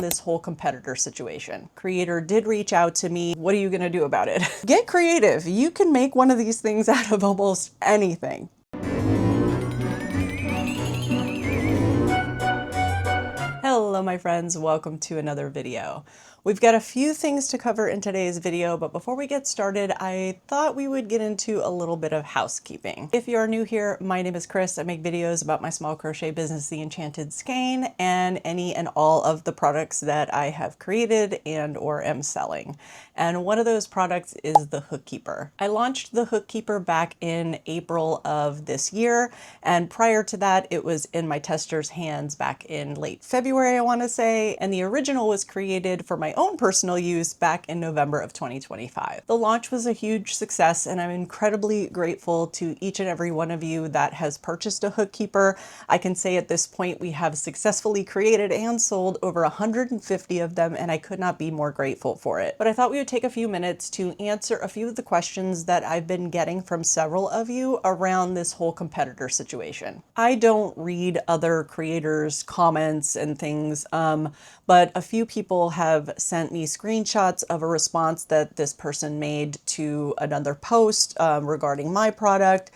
this whole competitor situation. Creator did reach out to me. What are you gonna do about it? Get creative. You can make one of these things out of almost anything. Hello my friends, welcome to another video. We've got a few things to cover in today's video, but before we get started, I thought we would get into a little bit of housekeeping. If you are new here, my name is Chris. I make videos about my small crochet business, The Enchanted Skein, and any and all of the products that I have created and or am selling. And one of those products is the Hookkeeper. I launched the Hookkeeper back in April of this year, and prior to that, it was in my tester's hands back in late February, I want to say, and the original was created for my own personal use back in November of 2025. The launch was a huge success, and I'm incredibly grateful to each and every one of you that has purchased a Hookkeeper. I can say at this point we have successfully created and sold over 150 of them, and I could not be more grateful for it. But I thought we would take a few minutes to answer a few of the questions that I've been getting from several of you around this whole competitor situation. I don't read other creators' comments and things, but a few people have sent me screenshots of a response that this person made to another post regarding my product.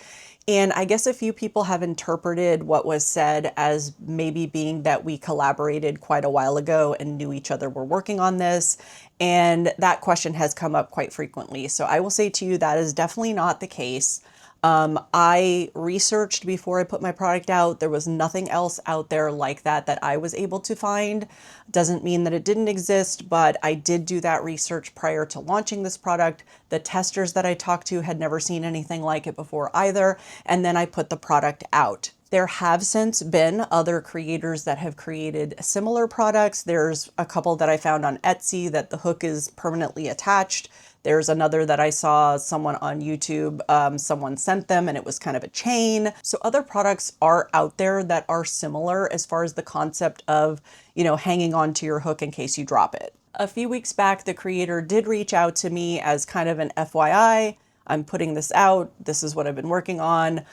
And I guess a few people have interpreted what was said as maybe being that we collaborated quite a while ago and knew each other were working on this. And that question has come up quite frequently. So I will say to you that is definitely not the case. I researched before I put my product out. There was nothing else out there like that I was able to find. Doesn't mean that it didn't exist, but I did do that research prior to launching this product. The testers that I talked to had never seen anything like it before either, and then I put the product out. There have since been other creators that have created similar products. There's a couple that I found on Etsy that the hook is permanently attached. There's another that I saw someone on YouTube, someone sent them and it was kind of a chain. So other products are out there that are similar as far as the concept of, hanging on to your hook in case you drop it. A few weeks back, the creator did reach out to me as kind of an FYI. I'm putting this out. This is what I've been working on,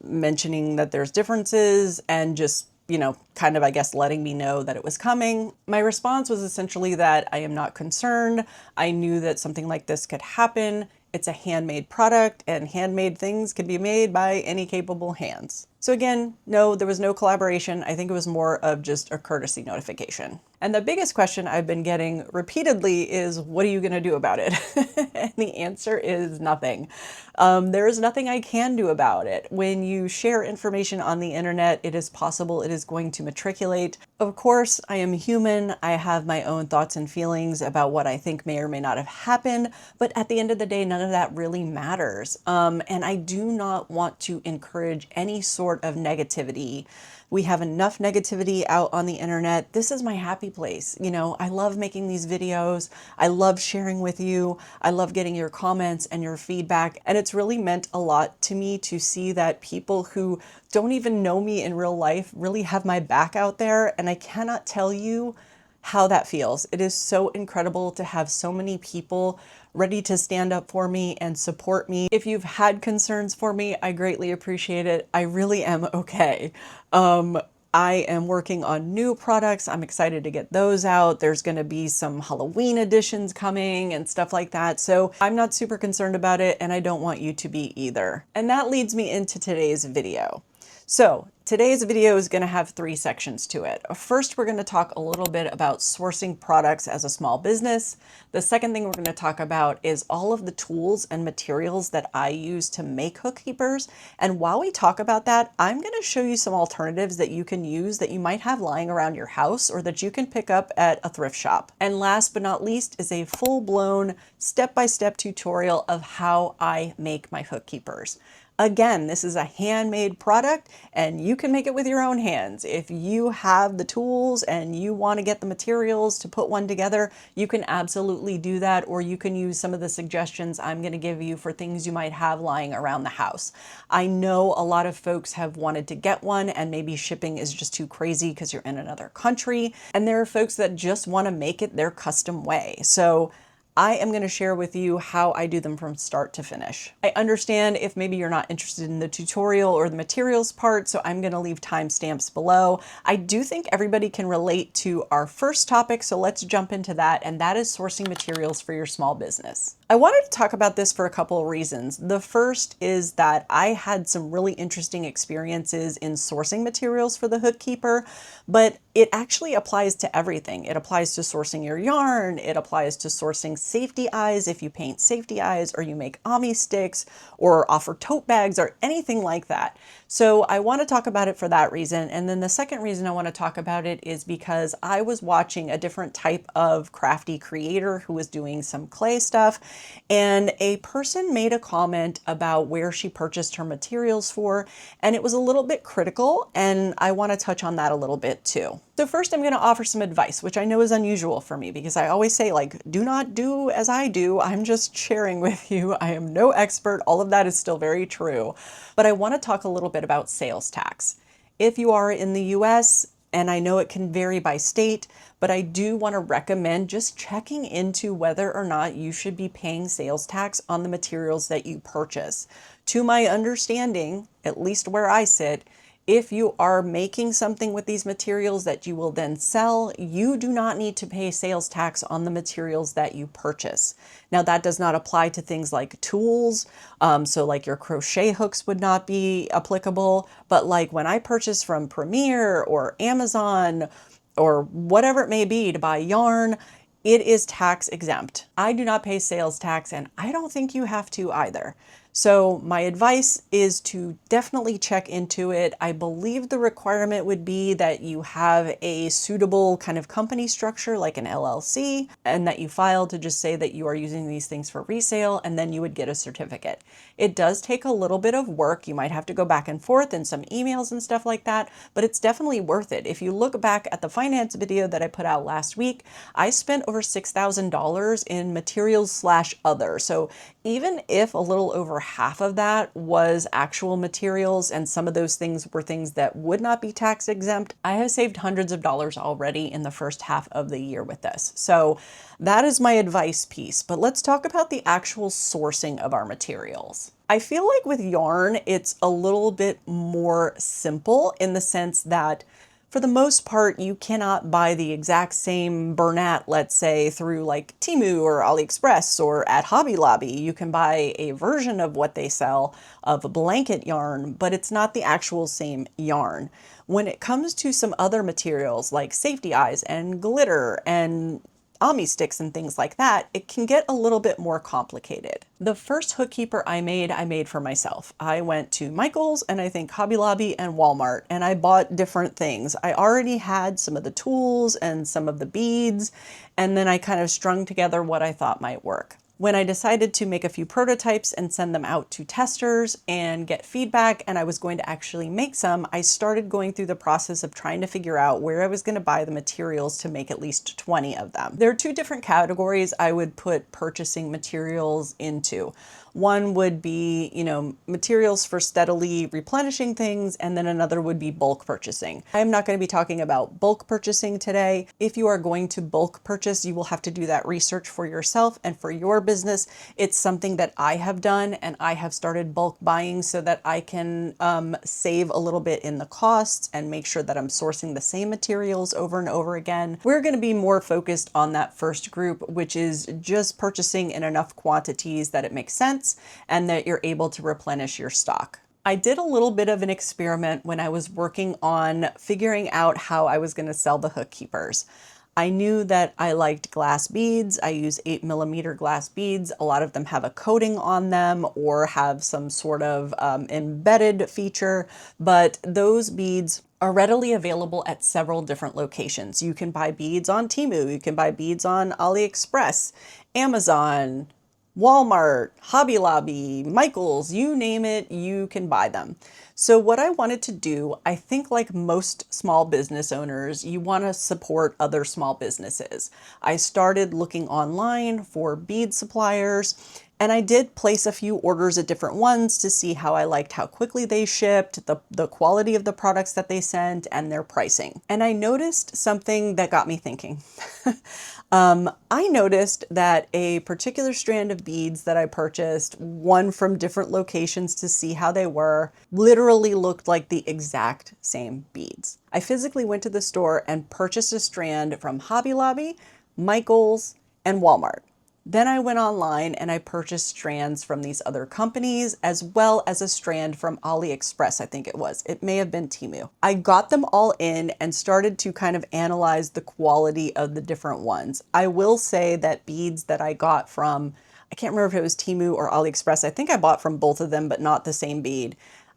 mentioning that there's differences and just kind of, I guess, letting me know that it was coming. My response was essentially that I am not concerned. I knew that something like this could happen. It's a handmade product, and handmade things can be made by any capable hands. So again, no, there was no collaboration. I think it was more of just a courtesy notification. And the biggest question I've been getting repeatedly is, what are you gonna do about it? And the answer is nothing. There is nothing I can do about it. When you share information on the internet, it is possible it is going to matriculate. Of course, I am human. I have my own thoughts and feelings about what I think may or may not have happened, but at the end of the day, none of that really matters. And I do not want to encourage any sort of negativity. We have enough negativity out on the internet. This is my happy place. I love making these videos. I love sharing with you. I love getting your comments and your feedback. And it's really meant a lot to me to see that people who don't even know me in real life really have my back out there. And I cannot tell you how that feels. It is so incredible to have so many people ready to stand up for me and support me. If you've had concerns for me, I greatly appreciate it. I really am okay. I am working on new products. I'm excited to get those out. There's going to be some Halloween editions coming and stuff like that. So I'm not super concerned about it, and I don't want you to be either. And that leads me into today's video. So today's video is going to have 3 sections to it. First, we're going to talk a little bit about sourcing products as a small business. The second thing we're going to talk about is all of the tools and materials that I use to make Hookkeepers. And while we talk about that, I'm going to show you some alternatives that you can use that you might have lying around your house or that you can pick up at a thrift shop. And last but not least is a full-blown step-by-step tutorial of how I make my Hookkeepers. Again, this is a handmade product and you can make it with your own hands. If you have the tools and you want to get the materials to put one together, you can absolutely do that, or you can use some of the suggestions I'm going to give you for things you might have lying around the house. I know a lot of folks have wanted to get one and maybe shipping is just too crazy because you're in another country, and there are folks that just want to make it their custom way. So I am going to share with you how I do them from start to finish. I understand if maybe you're not interested in the tutorial or the materials part, so I'm going to leave timestamps below. I do think everybody can relate to our first topic, so let's jump into that, and that is sourcing materials for your small business. I wanted to talk about this for a couple of reasons. The first is that I had some really interesting experiences in sourcing materials for the Hookkeeper, but it actually applies to everything. It applies to sourcing your yarn, it applies to sourcing safety eyes if you paint safety eyes or you make Ami sticks or offer tote bags or anything like that. So I want to talk about it for that reason. And then the second reason I want to talk about it is because I was watching a different type of crafty creator who was doing some clay stuff, and a person made a comment about where she purchased her materials for, and it was a little bit critical, and I want to touch on that a little bit too. So first I'm going to offer some advice, which I know is unusual for me because I always say, like, do not do as I do. I'm just sharing with you. I am no expert. All of that is still very true. But I want to talk a little bit about sales tax. If you are in the US, and I know it can vary by state, but I do want to recommend just checking into whether or not you should be paying sales tax on the materials that you purchase. To my understanding, at least where I sit, if you are making something with these materials that you will then sell, you do not need to pay sales tax on the materials that you purchase. Now, that does not apply to things like tools. So like your crochet hooks would not be applicable. But like when I purchase from Premier or Amazon or whatever it may be to buy yarn, it is tax exempt. I do not pay sales tax, and I don't think you have to either. So my advice is to definitely check into it. I believe the requirement would be that you have a suitable kind of company structure like an LLC, and that you file to just say that you are using these things for resale, and then you would get a certificate. It does take a little bit of work. You might have to go back and forth and some emails and stuff like that, but it's definitely worth it. If you look back at the finance video that I put out last week, I spent over $6,000 in materials/other. So even if a little over half of that was actual materials and some of those things were things that would not be tax exempt, I have saved hundreds of dollars already in the first half of the year with this. So that is my advice piece, but let's talk about the actual sourcing of our materials. I feel like with yarn, it's a little bit more simple in the sense that for the most part, you cannot buy the exact same Bernat, let's say, through like Temu or AliExpress or at Hobby Lobby. You can buy a version of what they sell of a blanket yarn, but it's not the actual same yarn. When it comes to some other materials like safety eyes and glitter and Ami sticks and things like that, it can get a little bit more complicated. The first Hookkeeper I made for myself. I went to Michael's and I think Hobby Lobby and Walmart, and I bought different things. I already had some of the tools and some of the beads, and then I kind of strung together what I thought might work. When I decided to make a few prototypes and send them out to testers and get feedback, and I was going to actually make some, I started going through the process of trying to figure out where I was going to buy the materials to make at least 20 of them. There are two different categories I would put purchasing materials into. One would be, materials for steadily replenishing things, and then another would be bulk purchasing. I'm not going to be talking about bulk purchasing today. If you are going to bulk purchase, you will have to do that research for yourself and for your business. It's something that I have done, and I have started bulk buying so that I can save a little bit in the costs and make sure that I'm sourcing the same materials over and over again. We're going to be more focused on that first group, which is just purchasing in enough quantities that it makes sense and that you're able to replenish your stock. I did a little bit of an experiment when I was working on figuring out how I was going to sell the Hookkeepers. I knew that I liked glass beads. I use 8mm glass beads. A lot of them have a coating on them or have some sort of embedded feature, but those beads are readily available at several different locations. You can buy beads on Temu, you can buy beads on AliExpress, Amazon, Walmart, Hobby Lobby, Michael's, you name it, you can buy them. So what I wanted to do, I think like most small business owners, you want to support other small businesses. I started looking online for bead suppliers, and I did place a few orders at different ones to see how I liked how quickly they shipped, the quality of the products that they sent, and their pricing. And I noticed something that got me thinking. I noticed that a particular strand of beads that I purchased, one from different locations to see how they were, literally looked like the exact same beads. I physically went to the store and purchased a strand from Hobby Lobby, Michaels, and Walmart. Then I went online and I purchased strands from these other companies, as well as a strand from AliExpress, I think it was. It may have been Temu. I got them all in and started to kind of analyze the quality of the different ones. I will say that beads that I got from, I can't remember if it was Temu or AliExpress. I think I bought from both of them, but not the same bead.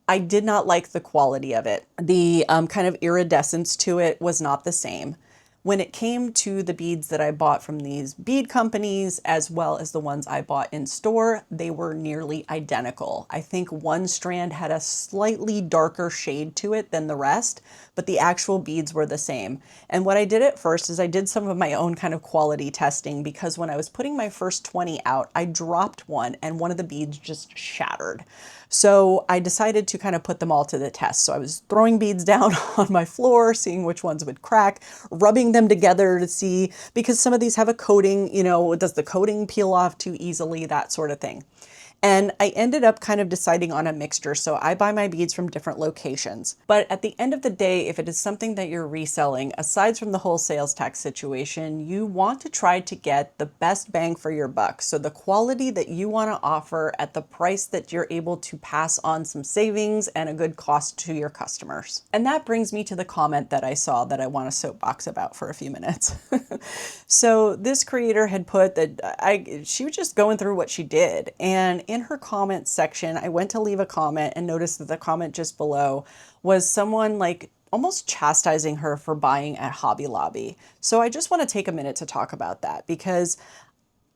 I did not like the quality of it. The kind of iridescence to it was not the same. When it came to the beads that I bought from these bead companies, as well as the ones I bought in store, they were nearly identical. I think one strand had a slightly darker shade to it than the rest, but the actual beads were the same. And what I did at first is I did some of my own kind of quality testing, because when I was putting my first 20 out, I dropped one and one of the beads just shattered. So I decided to kind of put them all to the test. So I was throwing beads down on my floor, seeing which ones would crack, rubbing them together to see, because some of these have a coating, you know, does the coating peel off too easily, that sort of thing. And I ended up kind of deciding on a mixture. So I buy my beads from different locations. But at the end of the day, if it is something that you're reselling, aside from the whole sales tax situation, you want to try to get the best bang for your buck. So the quality that you want to offer at the price that you're able to pass on some savings and a good cost to your customers. And that brings me to the comment that I saw that I want to soapbox about for a few minutes. So this creator had put that she was just going through what she did. And in her comments section, I went to leave a comment and noticed that the comment just below was someone like almost chastising her for buying at Hobby Lobby. So I just want to take a minute to talk about that, because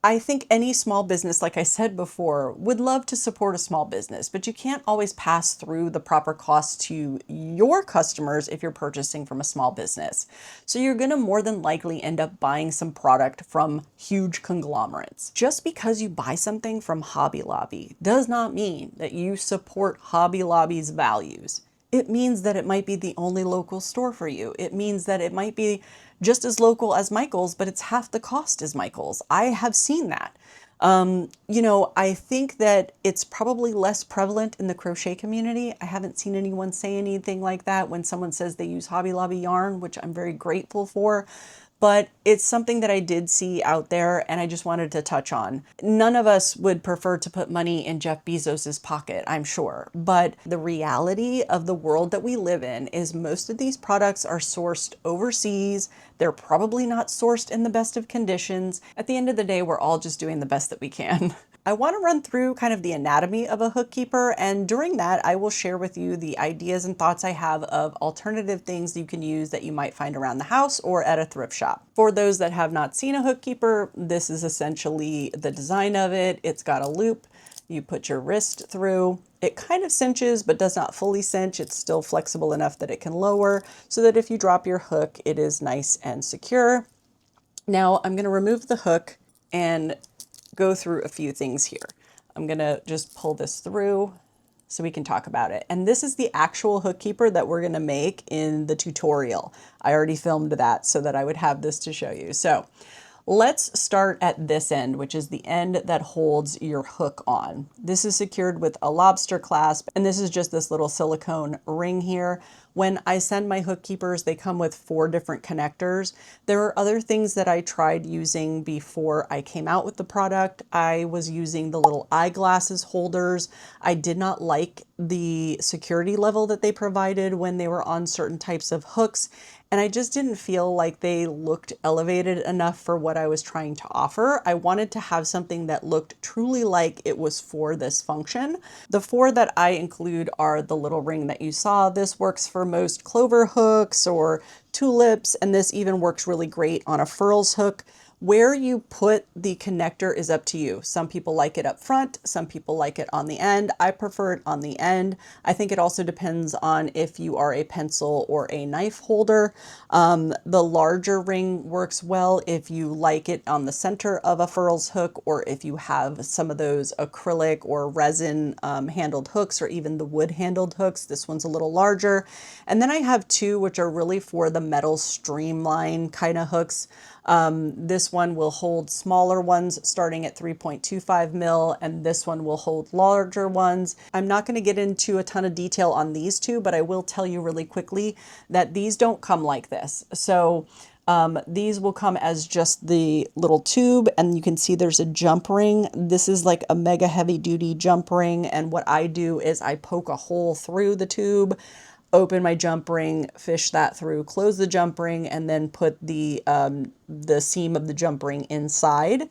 I think any small business, like I said before, would love to support a small business, but you can't always pass through the proper costs to your customers if you're purchasing from a small business. So you're going to more than likely end up buying some product from huge conglomerates. Just because you buy something from Hobby Lobby does not mean that you support Hobby Lobby's values. It means that it might be the only local store for you. It means that it might be just as local as Michael's, but it's half the cost as Michael's. I have seen that. You know, I think that it's probably less prevalent in the crochet community. I haven't seen anyone say anything like that when someone says they use Hobby Lobby yarn, which I'm very grateful for. But it's something that I did see out there and I just wanted to touch on. None of us would prefer to put money in Jeff Bezos's pocket, I'm sure. But the reality of the world that we live in is most of these products are sourced overseas. They're probably not sourced in the best of conditions. At the end of the day, we're all just doing the best that we can. I want to run through kind of the anatomy of a Hookkeeper, and during that I will share with you the ideas and thoughts I have of alternative things you can use that you might find around the house or at a thrift shop. For those that have not seen a Hookkeeper, this is essentially the design of it. It's got a loop. You put your wrist through. It kind of cinches but does not fully cinch. It's still flexible enough that it can lower so that if you drop your hook, it is nice and secure. Now I'm going to remove the hook and go through a few things here. I'm gonna just pull this through so we can talk about it. And this is the actual Hookkeeper that we're gonna make in the tutorial. I already filmed that so that I would have this to show you. So let's start at this end, which is the end that holds your hook on. This is secured with a lobster clasp, and this is just this little silicone ring here. When I send my Hookkeepers, they come with 4 different connectors. There are other things that I tried using before I came out with the product. I was using the little eyeglasses holders. I did not like the security level that they provided when they were on certain types of hooks. And I just didn't feel like they looked elevated enough for what I was trying to offer. I wanted to have something that looked truly like it was for this function. The 4 that I include are the little ring that you saw. This works for most clover hooks or tulips, and this even works really great on a furls hook. Where you put the connector is up to you. Some people like it up front, some people like it on the end. I prefer it on the end. I think it also depends on if you are a pencil or a knife holder. The larger ring works well if you like it on the center of a furls hook, or if you have some of those acrylic or resin handled hooks, or even the wood handled hooks. This one's a little larger. And then I have 2 which are really for the metal streamline kind of hooks. This one will hold smaller ones starting at 3.25 mil, and this one will hold larger ones. I'm not going to get into a ton of detail on these two, but I will tell you really quickly that these don't come like this. So these will come as just the little tube, and you can see there's a jump ring. This is like a mega heavy duty jump ring, and what I do is I poke a hole through the tube, open my jump ring, fish that through, close the jump ring, and then put the seam of the jump ring inside.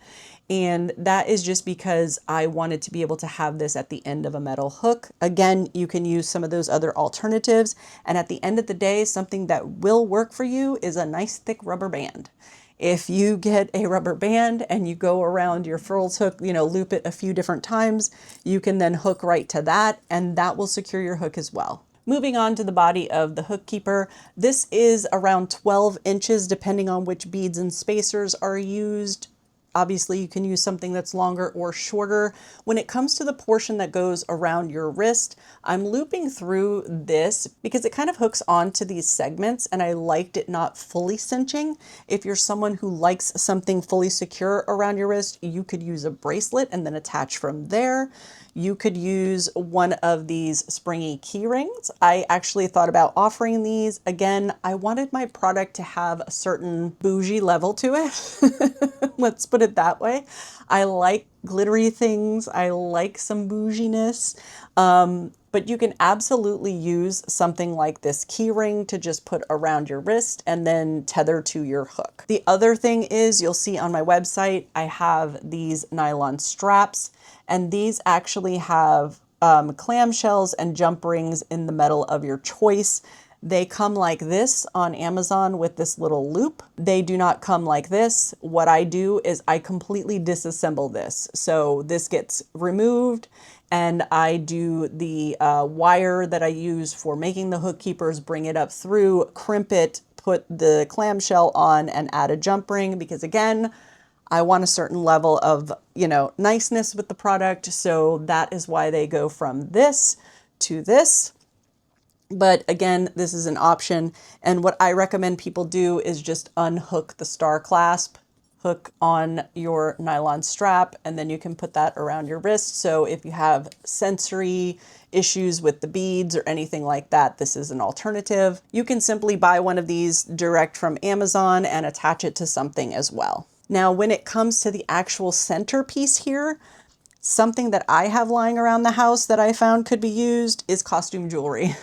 And that is just because I wanted to be able to have this at the end of a metal hook. Again, you can use some of those other alternatives. And at the end of the day, something that will work for you is a nice thick rubber band. If you get a rubber band and you go around your furls hook, loop it a few different times, you can then hook right to that, and that will secure your hook as well. Moving on to the body of the Hookkeeper, this is around 12 inches depending on which beads and spacers are used. Obviously, you can use something that's longer or shorter. When it comes to the portion that goes around your wrist, I'm looping through this because it kind of hooks onto these segments, and I liked it not fully cinching. If you're someone who likes something fully secure around your wrist, you could use a bracelet and then attach from there. You could use one of these springy key rings. I actually thought about offering these. Again, I wanted my product to have a certain bougie level to it. Let's put it that way. I like glittery things. I like some bouginess. But you can absolutely use something like this key ring to just put around your wrist and then tether to your hook. The other thing is, you'll see on my website, I have these nylon straps, and these actually have clamshells and jump rings in the metal of your choice. They come like this on Amazon with this little loop. They do not come like this. What I do is I completely disassemble this. So this gets removed, and I do the wire that I use for making the Hookkeepers, bring it up through, crimp it, put the clamshell on, and add a jump ring, because again, I want a certain level of, niceness with the product. So that is why they go from this to this. But again, this is an option. And what I recommend people do is just unhook the star clasp, hook on your nylon strap, and then you can put that around your wrist. So if you have sensory issues with the beads or anything like that, this is an alternative. You can simply buy one of these direct from Amazon and attach it to something as well. Now, when it comes to the actual centerpiece here, something that I have lying around the house that I found could be used is costume jewelry.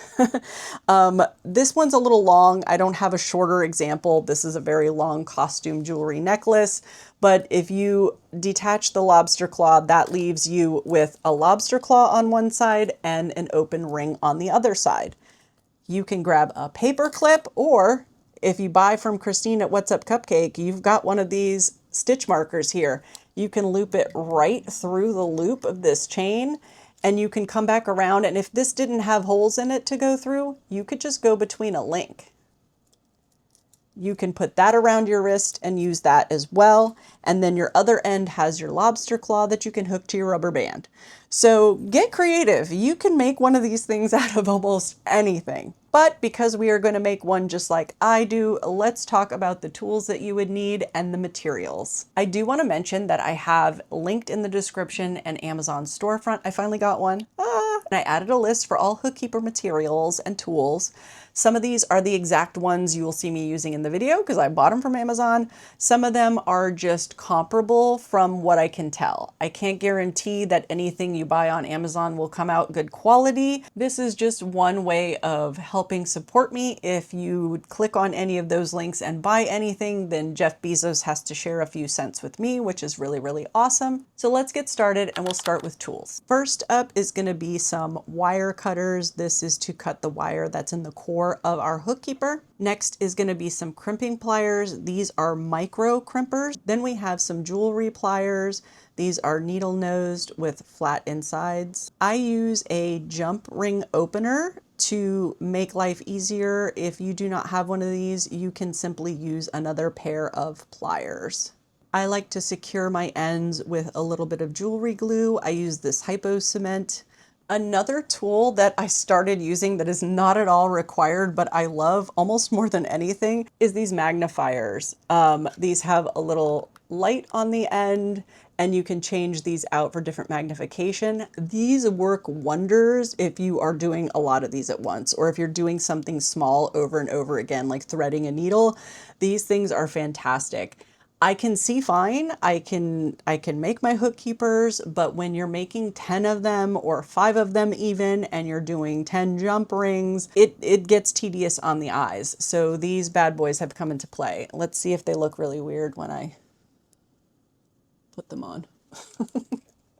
This one's a little long. I don't have a shorter example. This is a very long costume jewelry necklace. But if you detach the lobster claw, that leaves you with a lobster claw on one side and an open ring on the other side. You can grab a paper clip, or if you buy from Christine at What's Up Cupcake, you've got one of these stitch markers here. You can loop it right through the loop of this chain, and you can come back around. And if this didn't have holes in it to go through, you could just go between a link. You can put that around your wrist and use that as well. And then your other end has your lobster claw that you can hook to your rubber band. So get creative. You can make one of these things out of almost anything. But because we are going to make one just like I do, let's talk about the tools that you would need and the materials. I do want to mention that I have linked in the description an Amazon storefront. I finally got one. And I added a list for all Hookkeeper materials and tools. Some of these are the exact ones you will see me using in the video because I bought them from Amazon. Some of them are just comparable from what I can tell. I can't guarantee that anything you buy on Amazon will come out good quality. This is just one way of helping support me. If you click on any of those links and buy anything, then Jeff Bezos has to share a few cents with me, which is really, really awesome. So let's get started, and we'll start with tools. First up is going to be some wire cutters. This is to cut the wire that's in the core of our Hookkeeper. Next is going to be some crimping pliers. These are micro crimpers. Then we have some jewelry pliers. These are needle nosed with flat insides. I use a jump ring opener to make life easier. If you do not have one of these, you can simply use another pair of pliers. I like to secure my ends with a little bit of jewelry glue. I use this hypo cement Another tool that I started using that is not at all required, but I love almost more than anything, is these magnifiers. These have a little light on the end, and you can change these out for different magnification. These work wonders if you are doing a lot of these at once, or if you're doing something small over and over again, like threading a needle. These things are fantastic. I can see fine, I can make my hook keepers, but when you're making 10 of them or 5 of them even, and you're doing 10 jump rings, it gets tedious on the eyes. So these bad boys have come into play. Let's see if they look really weird when I put them on.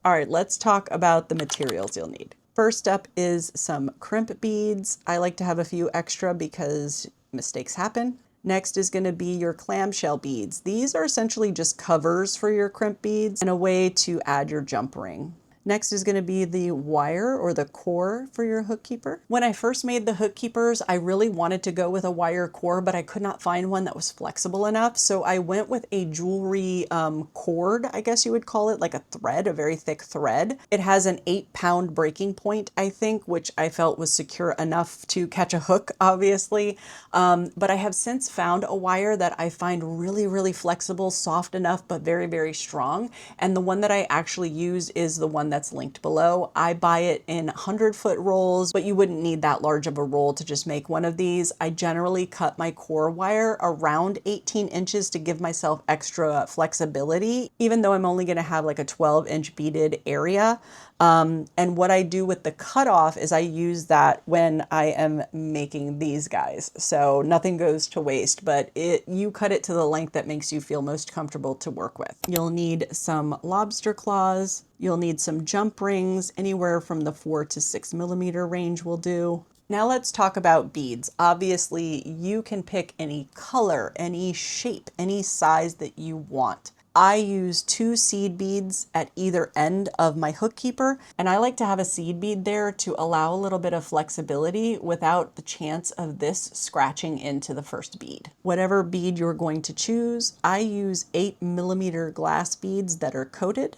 All right, let's talk about the materials you'll need. First up is some crimp beads. I like to have a few extra because mistakes happen. Next is going to be your clamshell beads. These are essentially just covers for your crimp beads and a way to add your jump ring. Next is going to be the wire or the core for your hook keeper. When I first made the hook keepers, I really wanted to go with a wire core, but I could not find one that was flexible enough. So I went with a jewelry cord, I guess you would call it, like a thread, a very thick thread. It has an 8-pound breaking point, I think, which I felt was secure enough to catch a hook, obviously. But I have since found a wire that I find really, really flexible, soft enough, but very, very strong. And the one that I actually use is the one that's linked below. I buy it in 100-foot rolls, but you wouldn't need that large of a roll to just make one of these. I generally cut my core wire around 18 inches to give myself extra flexibility, even though I'm only going to have like a 12-inch beaded area. And what I do with the cutoff is I use that when I am making these guys. So nothing goes to waste, but you cut it to the length that makes you feel most comfortable to work with. You'll need some lobster claws. You'll need some jump rings, anywhere from the 4 to 6 millimeter range will do. Now let's talk about beads. Obviously, you can pick any color, any shape, any size that you want. I use 2 seed beads at either end of my hook keeper, and I like to have a seed bead there to allow a little bit of flexibility without the chance of this scratching into the first bead. Whatever bead you're going to choose, I use 8 millimeter glass beads that are coated.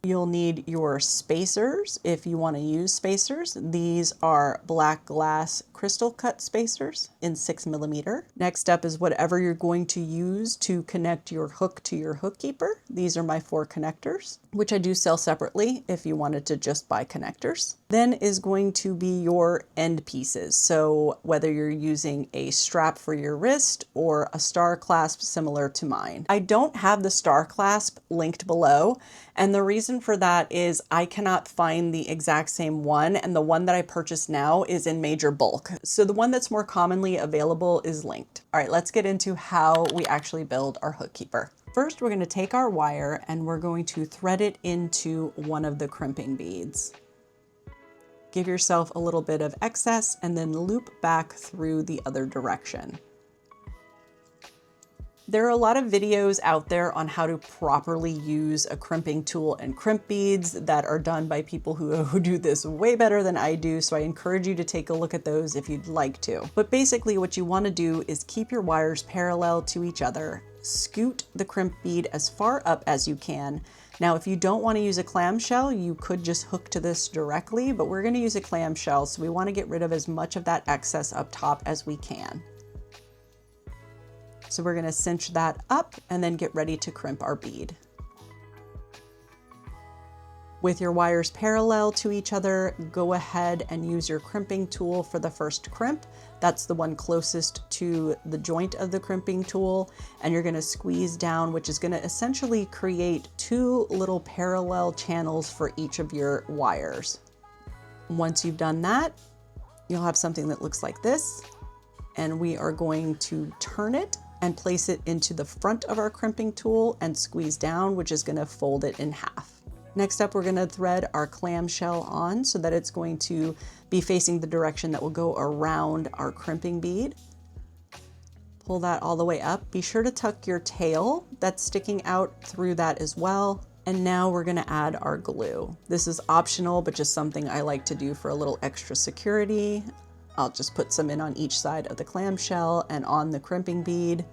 You'll need your spacers if you want to use spacers. These are black glass crystal cut spacers in 6 millimeter. Next up is whatever you're going to use to connect your hook to your hook keeper. These are my 4 connectors, which I do sell separately if you wanted to just buy connectors. Then is going to be your end pieces. So whether you're using a strap for your wrist or a star clasp similar to mine. I don't have the star clasp linked below, and the reason for that is I cannot find the exact same one, and the one that I purchased now is in major bulk. So the one that's more commonly available is linked. All right, let's get into how we actually build our hook keeper. First, we're going to take our wire and we're going to thread it into one of the crimping beads. Give yourself a little bit of excess and then loop back through the other direction. There are a lot of videos out there on how to properly use a crimping tool and crimp beads that are done by people who do this way better than I do, so I encourage you to take a look at those if you'd like to. But basically what you want to do is keep your wires parallel to each other, scoot the crimp bead as far up as you can. Now, if you don't want to use a clamshell, you could just hook to this directly, but we're going to use a clamshell, so we want to get rid of as much of that excess up top as we can. So we're going to cinch that up and then get ready to crimp our bead. With your wires parallel to each other, go ahead and use your crimping tool for the first crimp. That's the one closest to the joint of the crimping tool. And you're going to squeeze down, which is going to essentially create 2 little parallel channels for each of your wires. Once you've done that, you'll have something that looks like this. And we are going to turn it and place it into the front of our crimping tool and squeeze down, which is going to fold it in half. Next up, we're going to thread our clamshell on so that it's going to be facing the direction that will go around our crimping bead. Pull that all the way up. Be sure to tuck your tail that's sticking out through that as well. And now we're going to add our glue. This is optional, but just something I like to do for a little extra security. I'll just put some in on each side of the clamshell and on the crimping bead.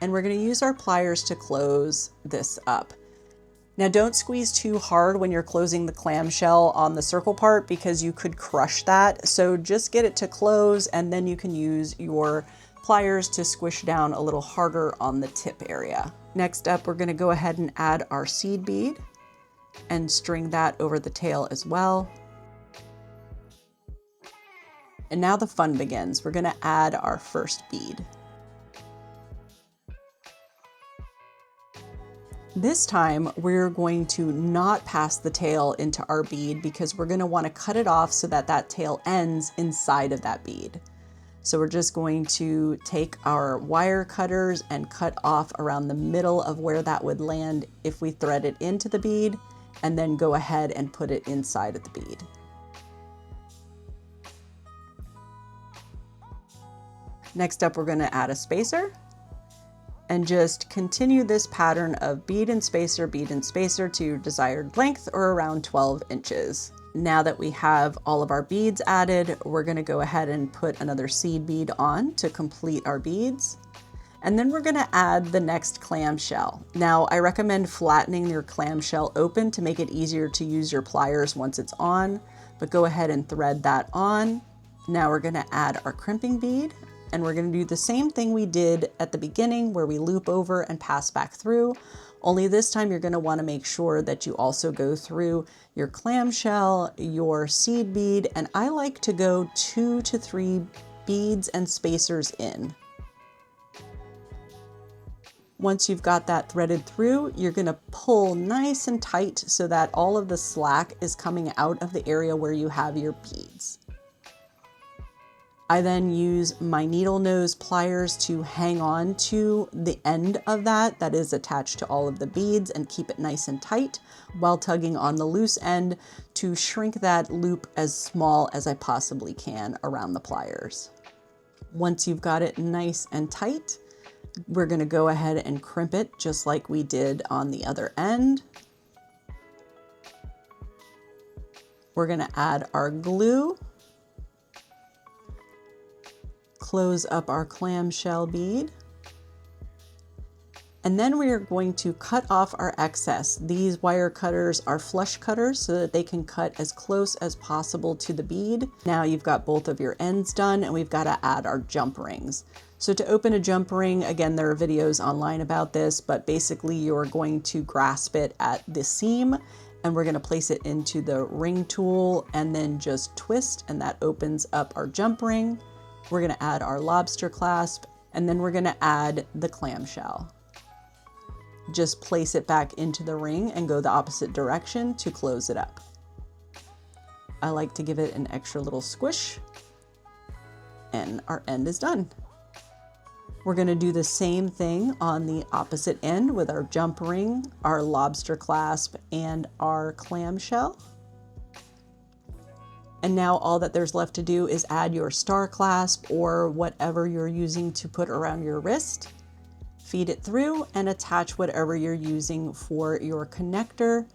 And we're going to use our pliers to close this up. Now don't squeeze too hard when you're closing the clamshell on the circle part because you could crush that. So just get it to close and then you can use your pliers to squish down a little harder on the tip area. Next up, we're gonna go ahead and add our seed bead and string that over the tail as well. And now the fun begins. We're gonna add our first bead. This time we're going to not pass the tail into our bead because we're going to want to cut it off so that that tail ends inside of that bead. So we're just going to take our wire cutters and cut off around the middle of where that would land if we thread it into the bead, and then go ahead and put it inside of the bead. Next up, we're going to add a spacer. And just continue this pattern of bead and spacer to your desired length, or around 12 inches. Now that we have all of our beads added, we're gonna go ahead and put another seed bead on to complete our beads. And then we're gonna add the next clamshell. Now, I recommend flattening your clamshell open to make it easier to use your pliers once it's on, but go ahead and thread that on. Now we're gonna add our crimping bead. And we're gonna do the same thing we did at the beginning where we loop over and pass back through, only this time you're gonna wanna make sure that you also go through your clamshell, your seed bead, and I like to go 2 to 3 beads and spacers in. Once you've got that threaded through, you're gonna pull nice and tight so that all of the slack is coming out of the area where you have your beads. I then use my needle nose pliers to hang on to the end of that is attached to all of the beads and keep it nice and tight while tugging on the loose end to shrink that loop as small as I possibly can around the pliers. Once you've got it nice and tight, we're gonna go ahead and crimp it just like we did on the other end. We're gonna add our glue, close up our clamshell bead, and then we are going to cut off our excess. These wire cutters are flush cutters so that they can cut as close as possible to the bead. Now you've got both of your ends done, and we've got to add our jump rings. So to open a jump ring, again, there are videos online about this, but basically you're going to grasp it at the seam and we're going to place it into the ring tool and then just twist, and that opens up our jump ring. We're gonna add our lobster clasp, and then we're gonna add the clamshell. Just place it back into the ring and go the opposite direction to close it up. I like to give it an extra little squish, and our end is done. We're gonna do the same thing on the opposite end with our jump ring, our lobster clasp, and our clamshell. And now all that there's left to do is add your star clasp or whatever you're using to put around your wrist. Feed it through and attach whatever you're using for your connector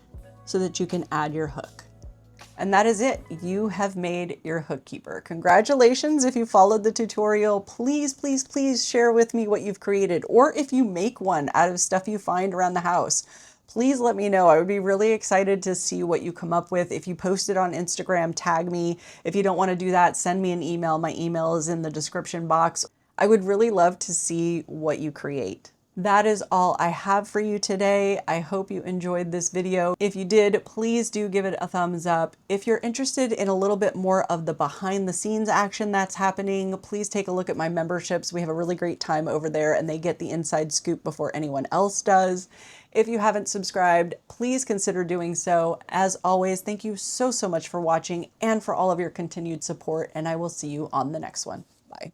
so that you can add your hook. And that is it. You have made your Hookkeeper. Congratulations if you followed the tutorial. Please, please, please share with me what you've created, or if you make one out of stuff you find around the house. Please let me know. I would be really excited to see what you come up with. If you post it on Instagram, tag me. If you don't want to do that, send me an email. My email is in the description box. I would really love to see what you create. That is all I have for you today. I hope you enjoyed this video. If you did, please do give it a thumbs up. If you're interested in a little bit more of the behind the scenes action that's happening, please take a look at my memberships. We have a really great time over there and they get the inside scoop before anyone else does. If you haven't subscribed, please consider doing so. As always, thank you so, so much for watching and for all of your continued support, and I will see you on the next one. Bye.